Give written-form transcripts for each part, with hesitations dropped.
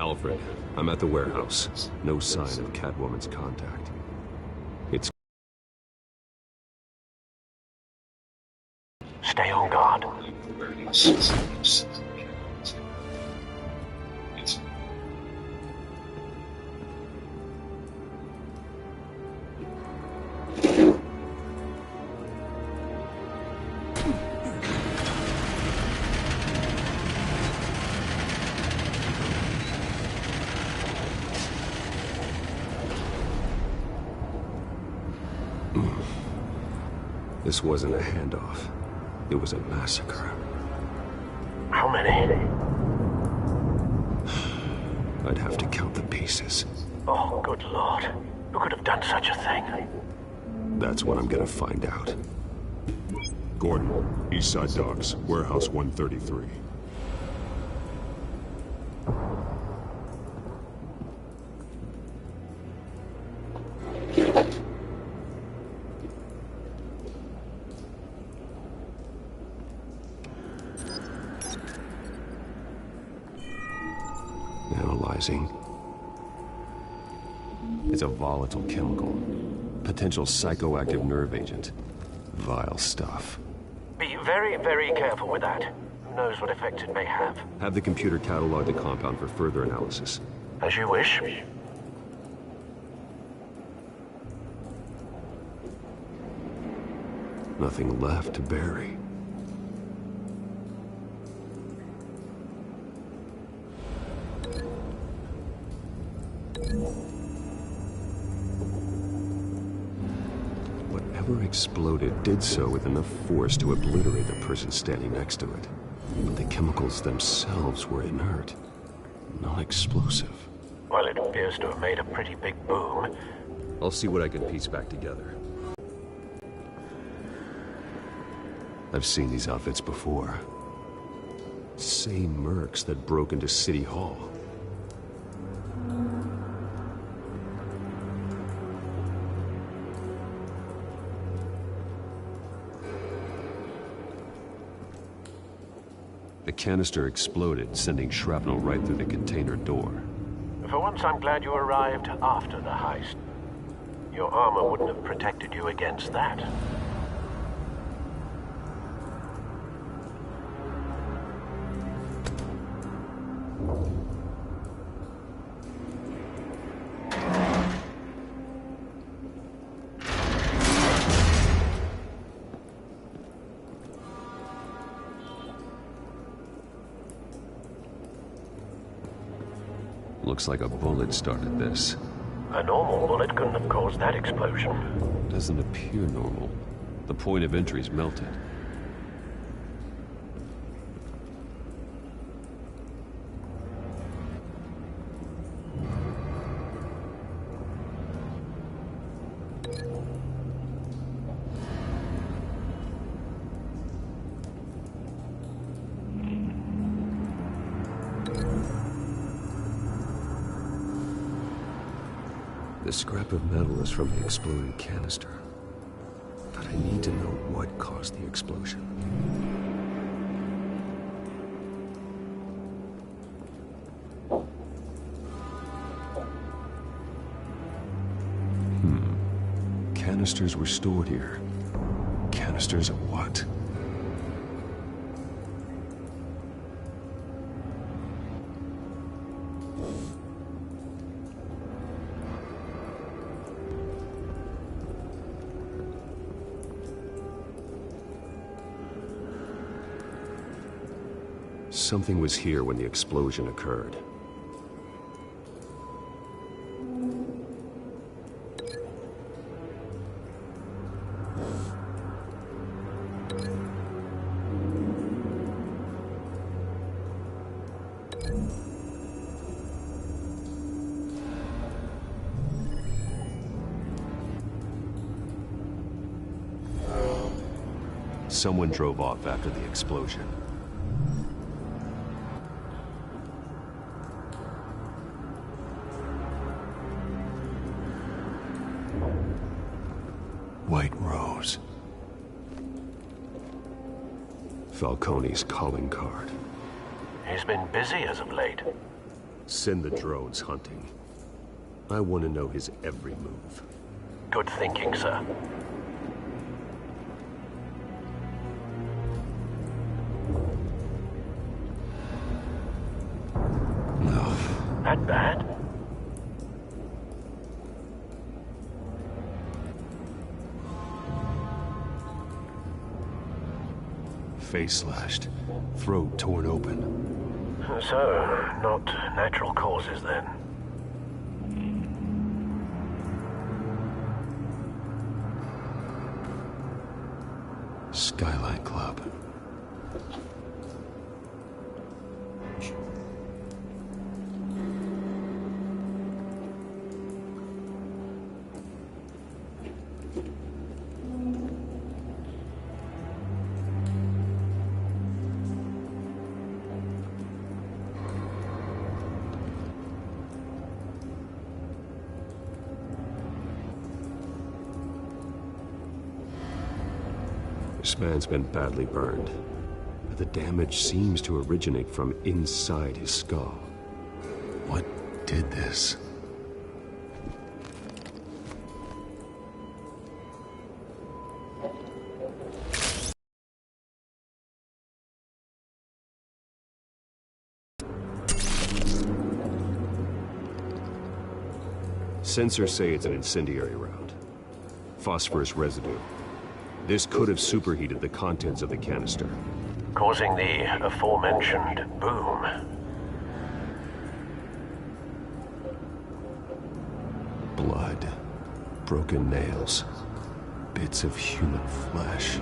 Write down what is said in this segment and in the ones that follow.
Alfred, I'm at the warehouse. No sign of Catwoman's contact. It's... Stay on guard. This wasn't a handoff. It was a massacre. How many? I'd have to count the pieces. Oh, good Lord. Who could have done such a thing? That's what I'm gonna find out. Gordon, East Side Docks, Warehouse 133. Analyzing. It's a volatile chemical. Potential psychoactive nerve agent. Vile stuff. Be very, very careful with that. Who knows what effect it may have? Have the computer catalog the compound for further analysis. As you wish. Nothing left to bury. Whatever exploded did so with enough force to obliterate the person standing next to it. But the chemicals themselves were inert, not explosive. Well, it appears to have made a pretty big boom. I'll see what I can piece back together. I've seen these outfits before. Same mercs that broke into City Hall. The canister exploded, sending shrapnel right through the container door. For once, I'm glad you arrived after the heist. Your armor wouldn't have protected you against that. Looks like a bullet started this. A normal bullet couldn't have caused that explosion. Doesn't appear normal. The point of entry's melted. The scrap of metal is from the exploding canister. But I need to know what caused the explosion. Canisters were stored here. Canisters of what? Something was here when the explosion occurred. Someone drove off after the explosion. White Rose. Falcone's calling card. He's been busy as of late. Send the drones hunting. I want to know his every move. Good thinking, sir. No. That bad? Face slashed, throat torn open. So, not natural causes then. Skyline Club. This man's been badly burned, but the damage seems to originate from inside his skull. What did this? Sensors say it's an incendiary round. Phosphorus residue. This could have superheated the contents of the canister, Causing the aforementioned boom. blood, broken nails, bits of human flesh.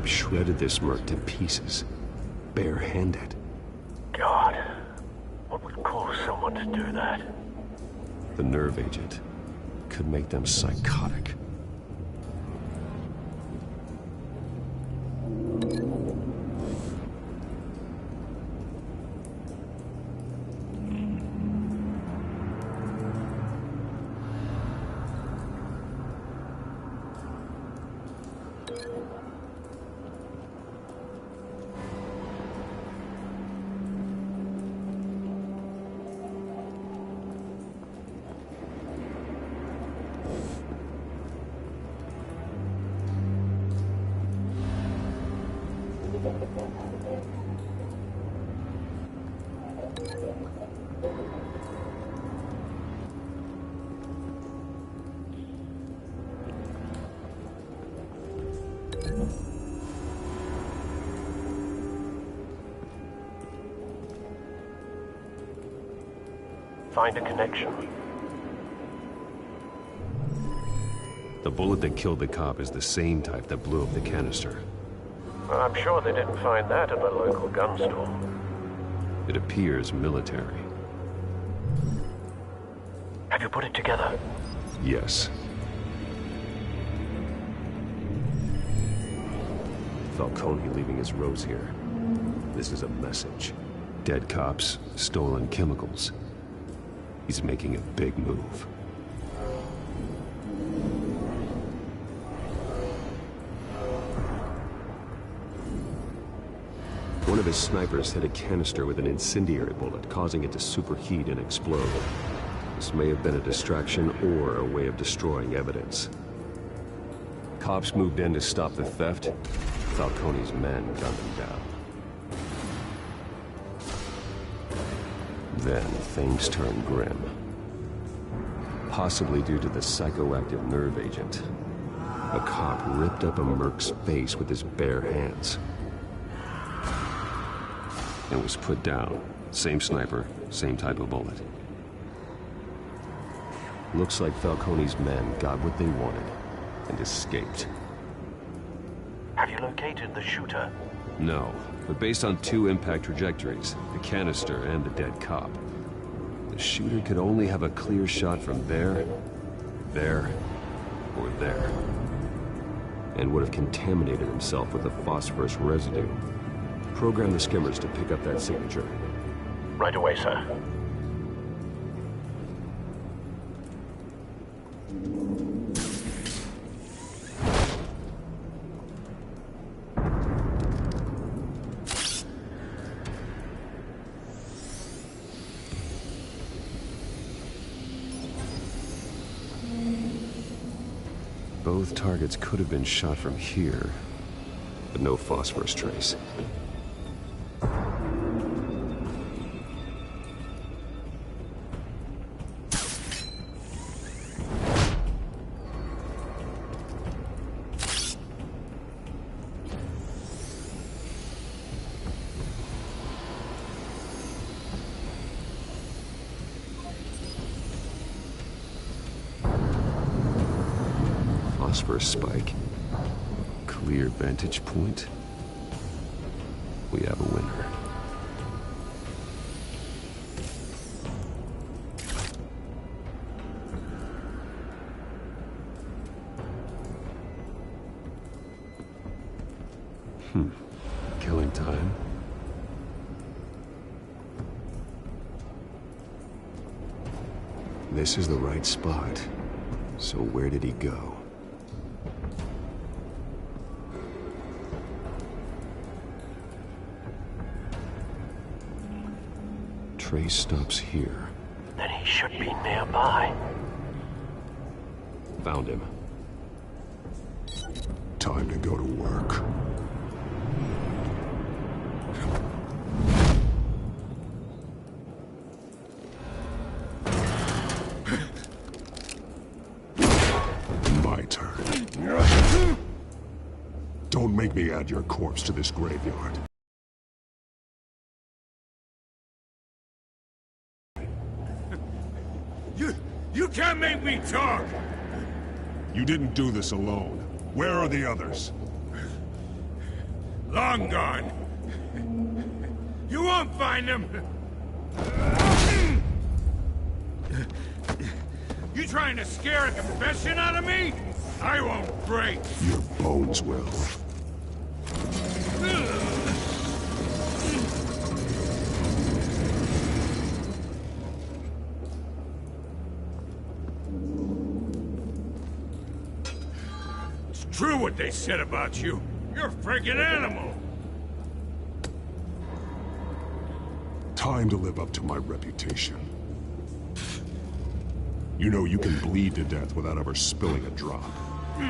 Shredded this merc to pieces, barehanded. God, what would cause someone to do that? The nerve agent could make them psychotic. Find a connection. The bullet that killed the cop is the same type that blew up the canister. Well, I'm sure they didn't find that at the local gun store. It appears military. Have you put it together? Yes. Falcone leaving his rose here. This is a message. Dead cops, stolen chemicals. He's making a big move. One of his snipers hit a canister with an incendiary bullet, causing it to superheat and explode. This may have been a distraction or a way of destroying evidence. Cops moved in to stop the theft. Falcone's men gunned him down. Then things turned grim. Possibly due to the psychoactive nerve agent. A cop ripped up a merc's face with his bare hands. And was put down. Same sniper, same type of bullet. Looks like Falcone's men got what they wanted and escaped. Have you located the shooter? No, but based on two impact trajectories, the canister and the dead cop, the shooter could only have a clear shot from there, or there. and would have contaminated himself with the phosphorus residue. Program the skimmers to pick up that signature. Right away, sir. Both targets could have been shot from here, but no phosphorus trace. Phosphorus spike. Clear vantage point. We have a winner. Killing time. This is the right spot. So where did he go? Trace stops here. Then he should be nearby. Found him. Time to go to work. My turn. Don't make me add your corpse to this graveyard. You can't make me talk! You didn't do this alone. Where are the others? Long gone. You won't find them! You trying to scare a confession out of me? I won't break! Your bones will. True what they said about you. You're a friggin' animal. Time to live up to my reputation. You know you can bleed to death without ever spilling a drop.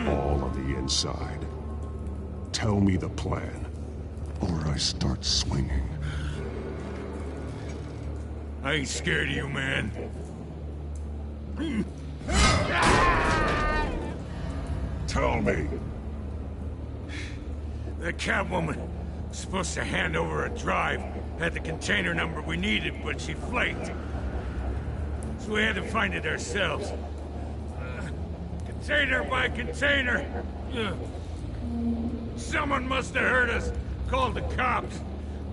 All on the inside. Tell me the plan, or I start swinging. I ain't scared of you, man. Tell me! The Catwoman was supposed to hand over a drive, had the container number we needed, but she flaked. So we had to find it ourselves. Container by container. Someone must have heard us, called the cops.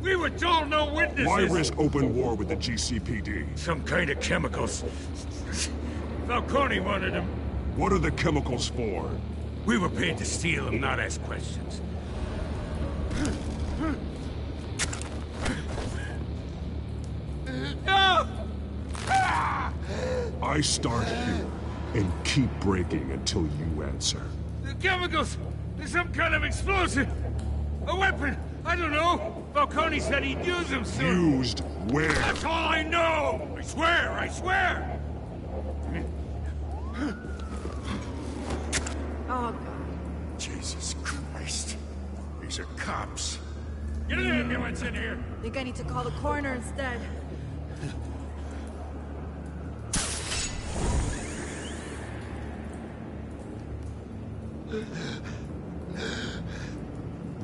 We were told no witnesses. Why risk open war with the GCPD? Some kind of chemicals. Falcone wanted them. What are the chemicals for? We were paid to steal them, not ask questions. No! I start here, and keep breaking until you answer. The chemicals! There's some kind of explosive! A weapon! I don't know! Falcone said he'd use them soon! Used where? That's all I know! I swear! I swear! Oh, God. Jesus Christ. These are cops. Get an ambulance in here! I think I need to call the coroner instead.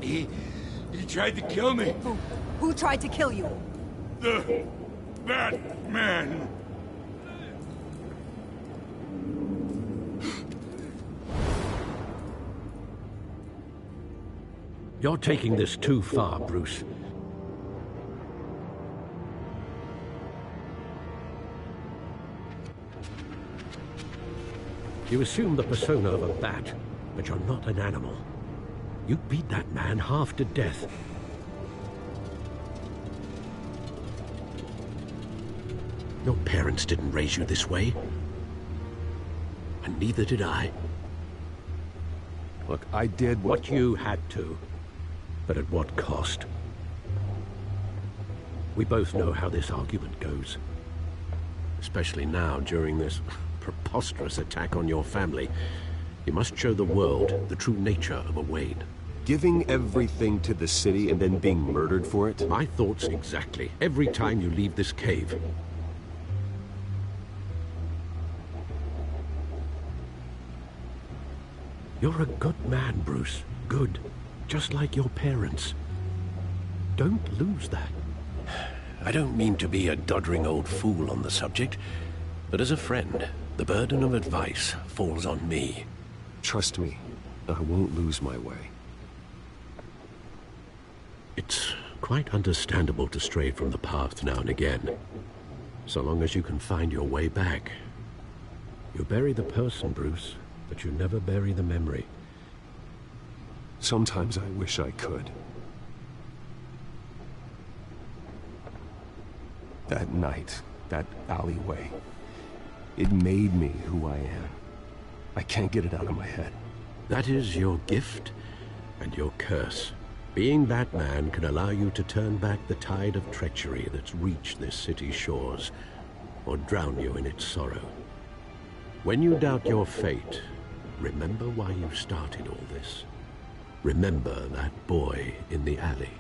He tried to kill me. Who tried to kill you? The Batman. You're taking this too far, Bruce. You assume the persona of a bat, but you're not an animal. You beat that man half to death. Your parents didn't raise you this way. And neither did I. Look, I did What you had to. But at what cost? We both know how this argument goes. Especially now, during this preposterous attack on your family. You must show the world the true nature of a Wayne. Giving everything to the city and then being murdered for it? My thoughts exactly. Every time you leave this cave. You're a good man, Bruce. Good. Just like your parents. Don't lose that. I don't mean to be a doddering old fool on the subject, but as a friend, the burden of advice falls on me. Trust me, I won't lose my way. It's quite understandable to stray from the path now and again, so long as you can find your way back. You bury the person, Bruce, but you never bury the memory. Sometimes I wish I could. That night, that alleyway, it made me who I am. I can't get it out of my head. That is your gift and your curse. Being Batman can allow you to turn back the tide of treachery that's reached this city's shores, or drown you in its sorrow. When you doubt your fate, remember why you started all this. Remember that boy in the alley.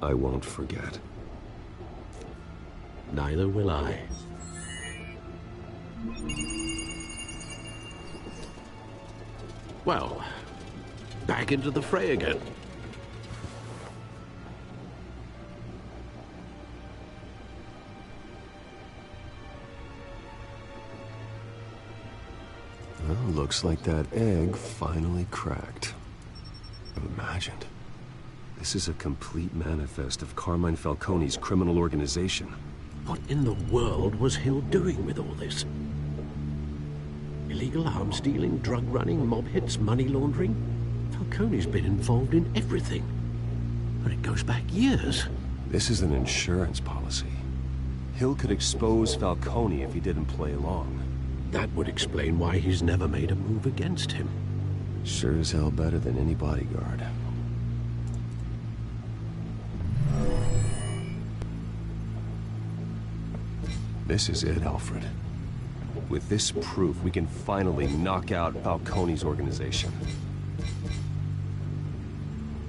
I won't forget. Neither will I. Well, back into the fray again. Well, looks like that egg finally cracked. Imagined. This is a complete manifest of Carmine Falcone's criminal organization. What in the world was Hill doing with all this? Illegal arms dealing, drug running, mob hits, money laundering? Falcone's been involved in everything. And it goes back years. This is an insurance policy. Hill could expose Falcone if he didn't play along. That would explain why he's never made a move against him. Sure as hell better than any bodyguard. This is it, Alfred. With this proof, we can finally knock out Falcone's organization.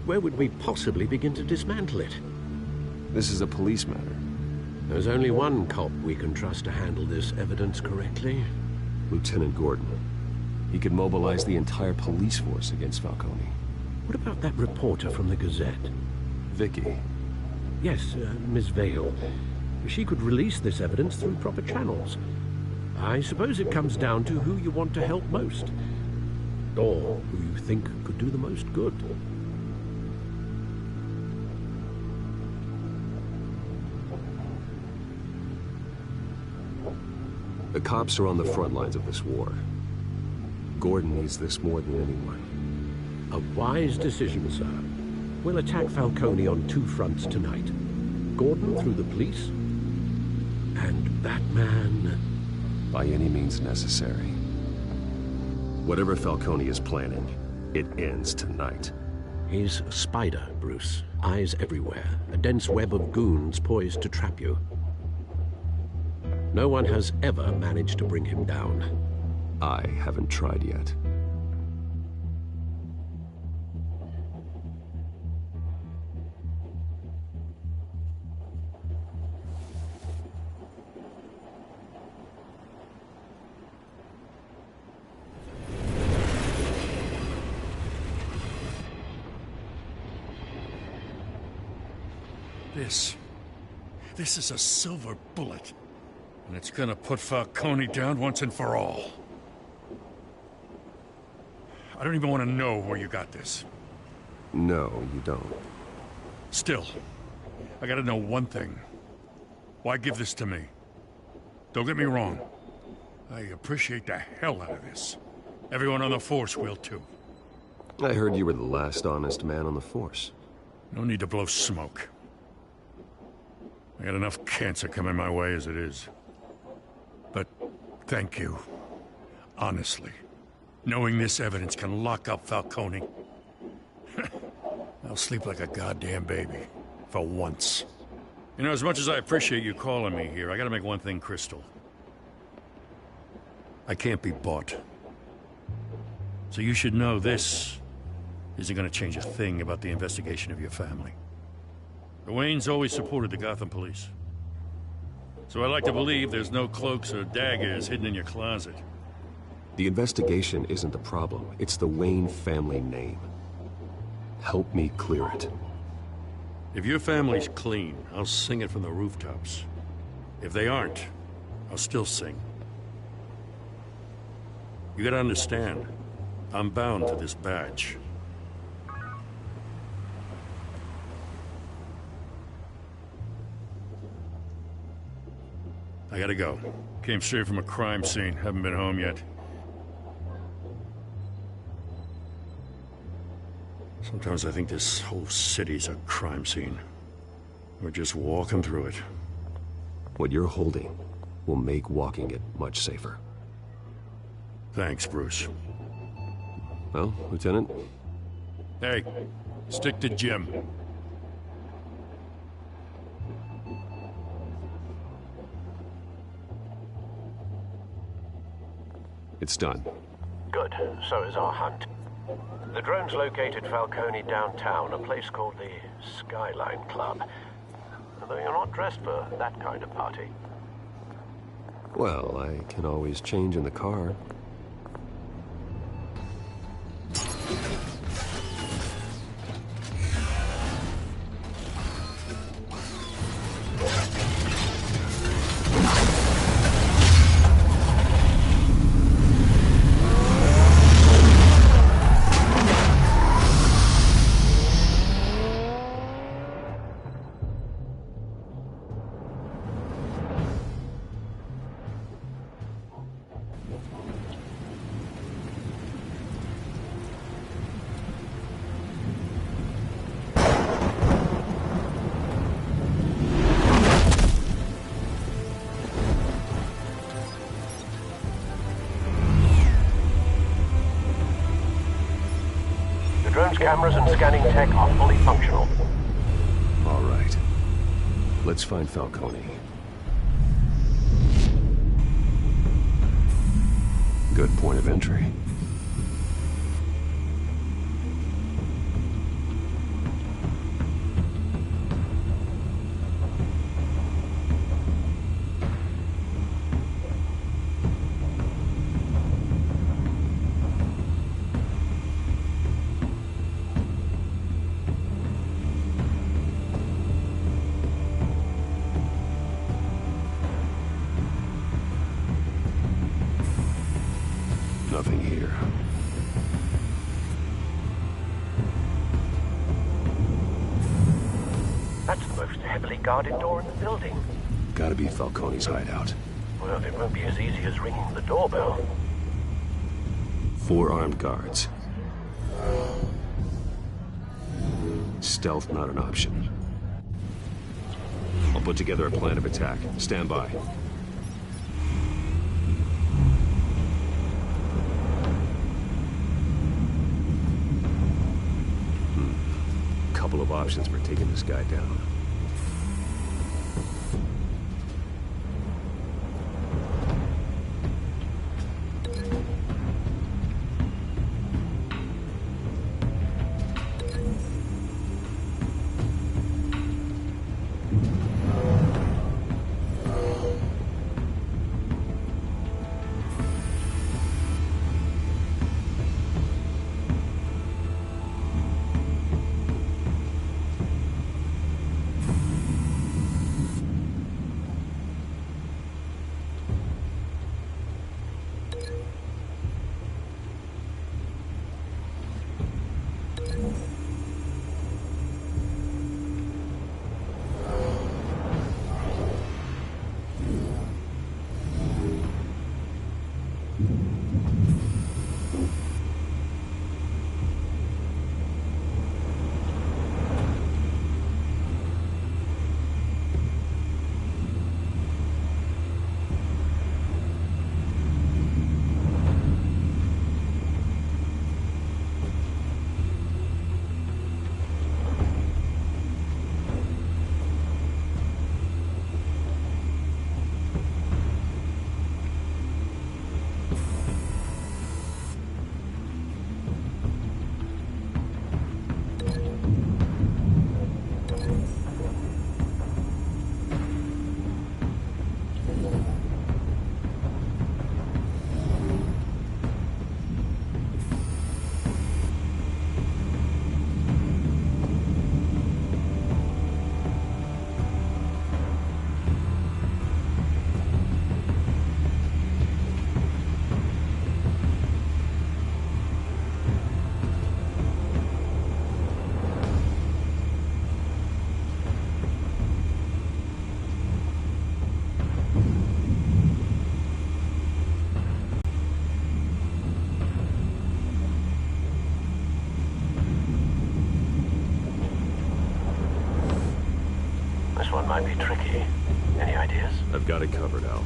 Where would we possibly begin to dismantle it? This is a police matter. There's only one cop we can trust to handle this evidence correctly. Lieutenant Gordon. He could mobilize the entire police force against Falcone. What about that reporter from the Gazette? Vicky. Yes, Miss Vale. She could release this evidence through proper channels. I suppose it comes down to who you want to help most. Or who you think could do the most good. The cops are on the front lines of this war. Gordon needs this more than anyone. A wise decision, sir. We'll attack Falcone on two fronts tonight. Gordon through the police, and Batman... by any means necessary. Whatever Falcone is planning, it ends tonight. He's a spider, Bruce. Eyes everywhere. A dense web of goons poised to trap you. No one has ever managed to bring him down. I haven't tried yet. This is a silver bullet. And it's gonna put Falcone down once and for all. I don't even want to know where you got this. No, you don't. Still, I gotta know one thing. Why give this to me? Don't get me wrong. I appreciate the hell out of this. Everyone on the force will, too. I heard you were the last honest man on the force. No need to blow smoke. I got enough cancer coming my way as it is. But thank you. Honestly. Knowing this evidence can lock up Falcone. I'll sleep like a goddamn baby. For once. You know, as much as I appreciate you calling me here, I gotta make one thing crystal. I can't be bought. So you should know this isn't gonna change a thing about the investigation of your family. The Waynes always supported the Gotham police. So I like to believe there's no cloaks or daggers hidden in your closet. The investigation isn't the problem. It's the Wayne family name. Help me clear it. If your family's clean, I'll sing it from the rooftops. If they aren't, I'll still sing. You gotta understand, I'm bound to this badge. I gotta go. Came straight from a crime scene, haven't been home yet. Sometimes I think this whole city's a crime scene. We're just walking through it. What you're holding will make walking it much safer. Thanks, Bruce. Well, Lieutenant? Hey, stick to Jim. It's done. Good. So is our hunt. The drones located Falcone downtown, a place called the Skyline Club. Although you're not dressed for that kind of party. Well, I can always change in the car. Drone's cameras and scanning tech are fully functional. All right. Let's find Falcone. Good point of entry. Nothing here. That's the most heavily guarded door in the building. Gotta be Falcone's hideout. Well, it won't be as easy as ringing the doorbell. 4 armed guards. Stealth not an option. I'll put together a plan of attack. Stand by. Couple of options for taking this guy down. This one might be tricky. Any ideas? I've got it covered, Al.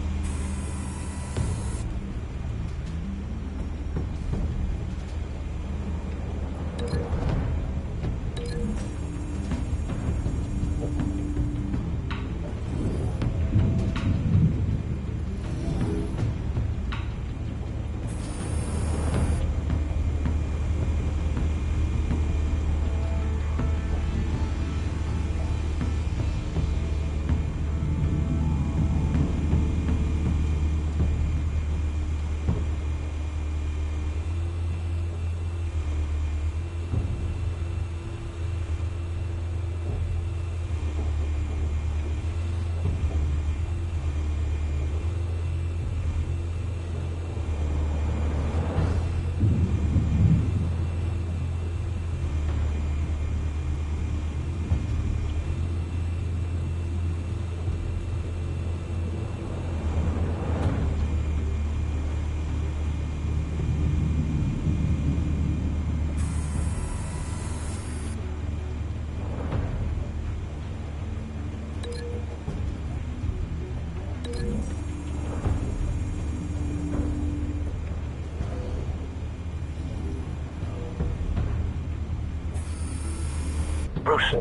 Bruce,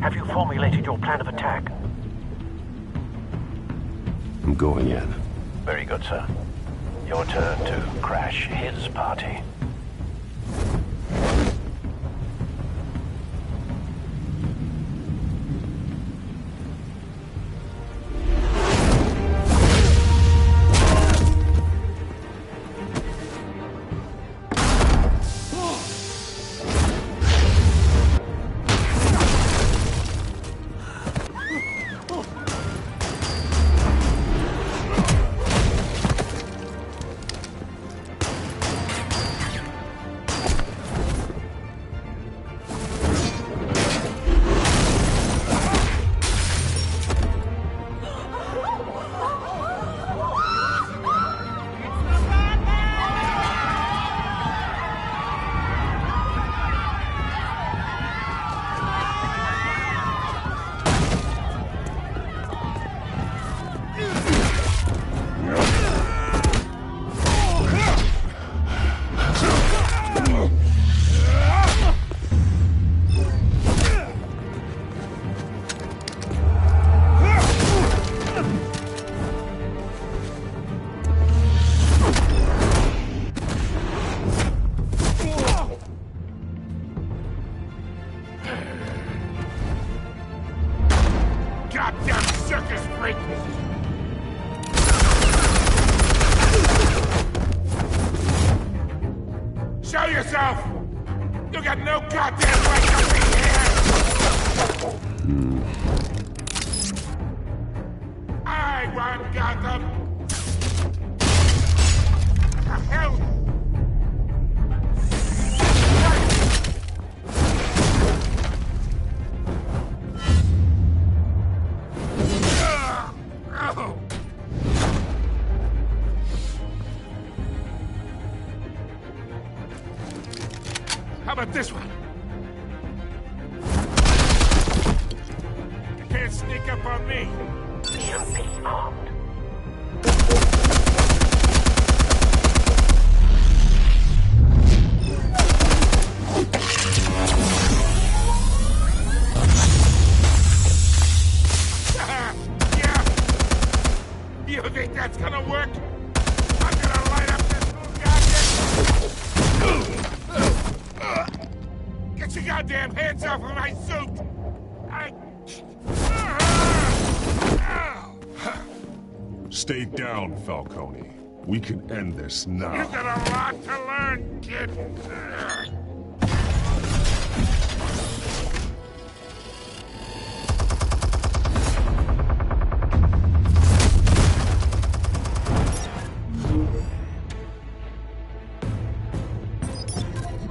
have you formulated your plan of attack? I'm going in. Very good, sir. Your turn to crash his party. Show yourself! You got no goddamn right to be here! I want Gotham! The hell? How about this one? You can't sneak up on me. EMP armed. Yeah. You think that's gonna work? I'm gonna light up this little goddamn... Get your goddamn hands off of my suit! Stay down, Falcone. We can end this now. You've got a lot to learn, kid.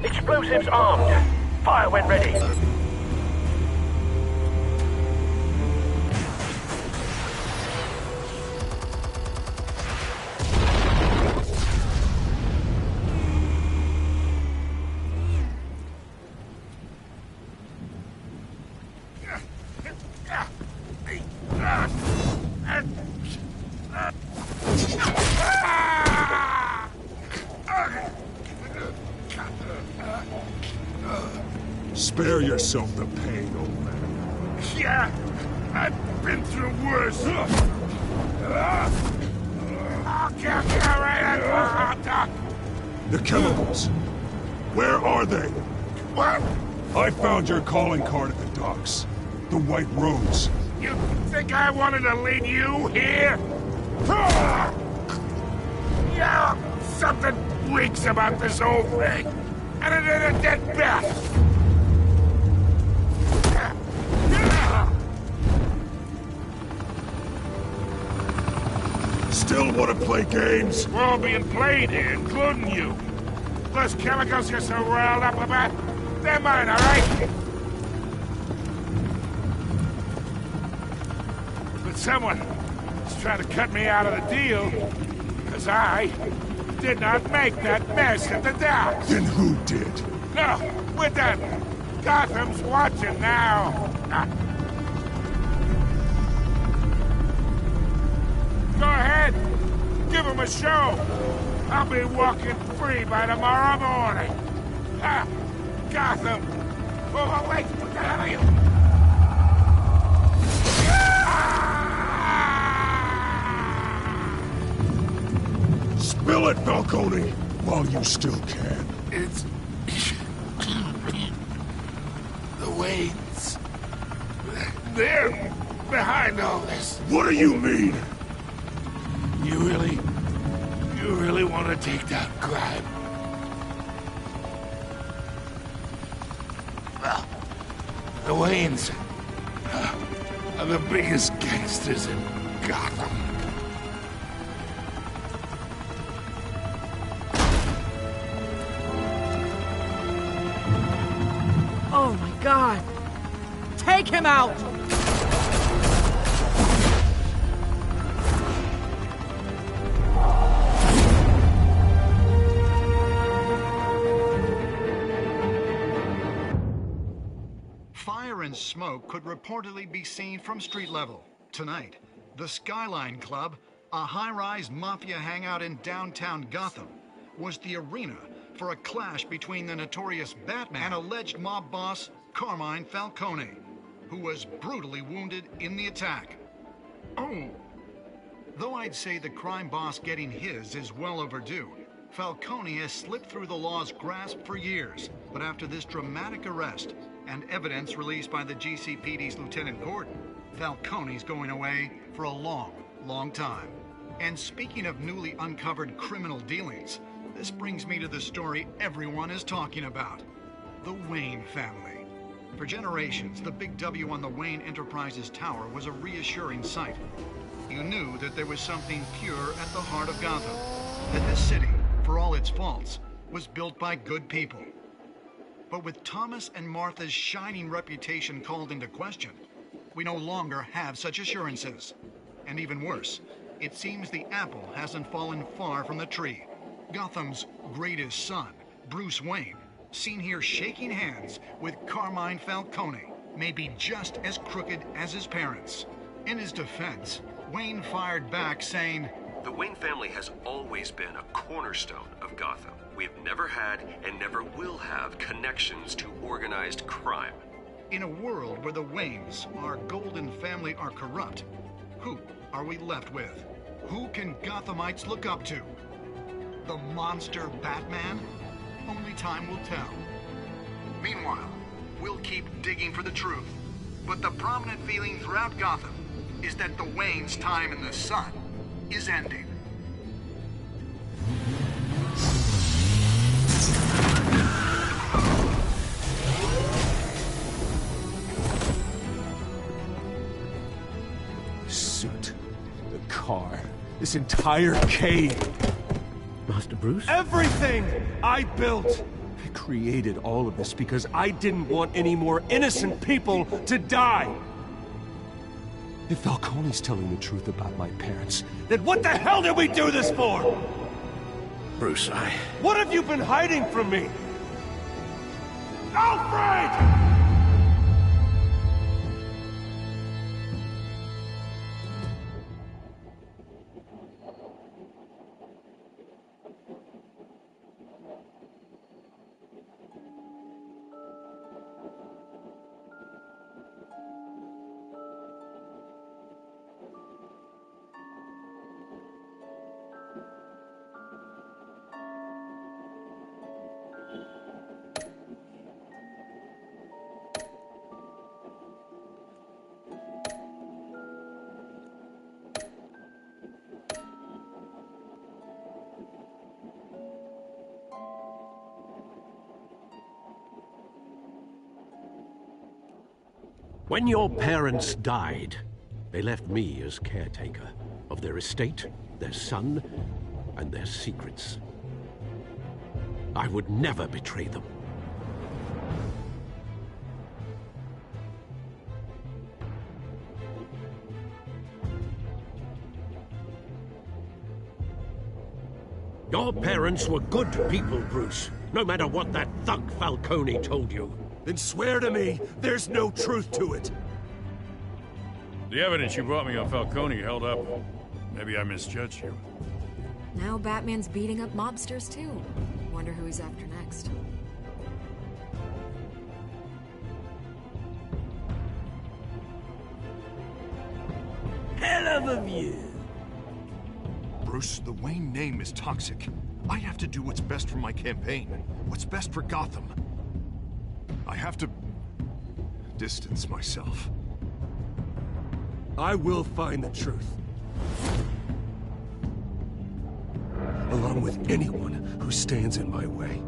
Explosives armed. Fire when ready. Spare yourself the pain, old man. Yeah, I've been through worse. I'll kill you right at The chemicals. Where are they? What? I found your calling card at the docks. The White Rose. You think I wanted to lead you here? Yeah, something reeks about this whole thing. And it ain't a dead bat. Still want to play games? We're all being played here, including you. Those chemicals you're so riled up about, they're mine, all right? But someone is trying to cut me out of the deal, because I did not make that mess at the docks. Then who did? No, we're done. Gotham's watching now. Go ahead. Give him a show. I'll be walking free by tomorrow morning. Gotham. Oh, wait. What the hell are you? Spill it, Falcone, while you still can. It's... the Waynes. They're behind all this. What do you mean? You really want to take down crime? Well, the Waynes are the biggest gangsters in Gotham. Oh my God! Take him out! Fire and smoke could reportedly be seen from street level. Tonight, the Skyline Club, a high-rise mafia hangout in downtown Gotham, was the arena for a clash between the notorious Batman and alleged mob boss Carmine Falcone, who was brutally wounded in the attack. Oh! Though I'd say the crime boss getting his is well overdue, Falcone has slipped through the law's grasp for years. But after this dramatic arrest and evidence released by the GCPD's Lieutenant Gordon, Falcone's going away for a long, long time. And speaking of newly uncovered criminal dealings, this brings me to the story everyone is talking about. The Wayne family. For generations, the big W on the Wayne Enterprises tower was a reassuring sight. You knew that there was something pure at the heart of Gotham. That this city, for all its faults, was built by good people. But with Thomas and Martha's shining reputation called into question, we no longer have such assurances. And even worse, it seems the apple hasn't fallen far from the tree. Gotham's greatest son, Bruce Wayne, seen here shaking hands with Carmine Falcone, may be just as crooked as his parents. In his defense, Wayne fired back saying, "The Wayne family has always been a cornerstone of Gotham. We have never had and never will have connections to organized crime." In a world where the Waynes, our golden family, are corrupt, who are we left with? Who can Gothamites look up to? The monster Batman? Only time will tell. Meanwhile, we'll keep digging for the truth. But the prominent feeling throughout Gotham is that the Waynes' time in the sun is ending. Suit, the car, this entire cave. Master Bruce? Everything I built! I created all of this because I didn't want any more innocent people to die! If Falcone's telling the truth about my parents, then what the hell did we do this for? Bruce, What have you been hiding from me? Alfred! When your parents died, they left me as caretaker of their estate, their son, and their secrets. I would never betray them. Your parents were good people, Bruce, no matter what that thug Falcone told you. Then swear to me there's no truth to it. The evidence you brought me on Falcone held up. Maybe I misjudged you. Now Batman's beating up mobsters too. Wonder who he's after next. Hell of a view. Bruce, the Wayne name is toxic. I have to do what's best for my campaign. What's best for Gotham. I have to distance myself. I will find the truth. Along with anyone who stands in my way.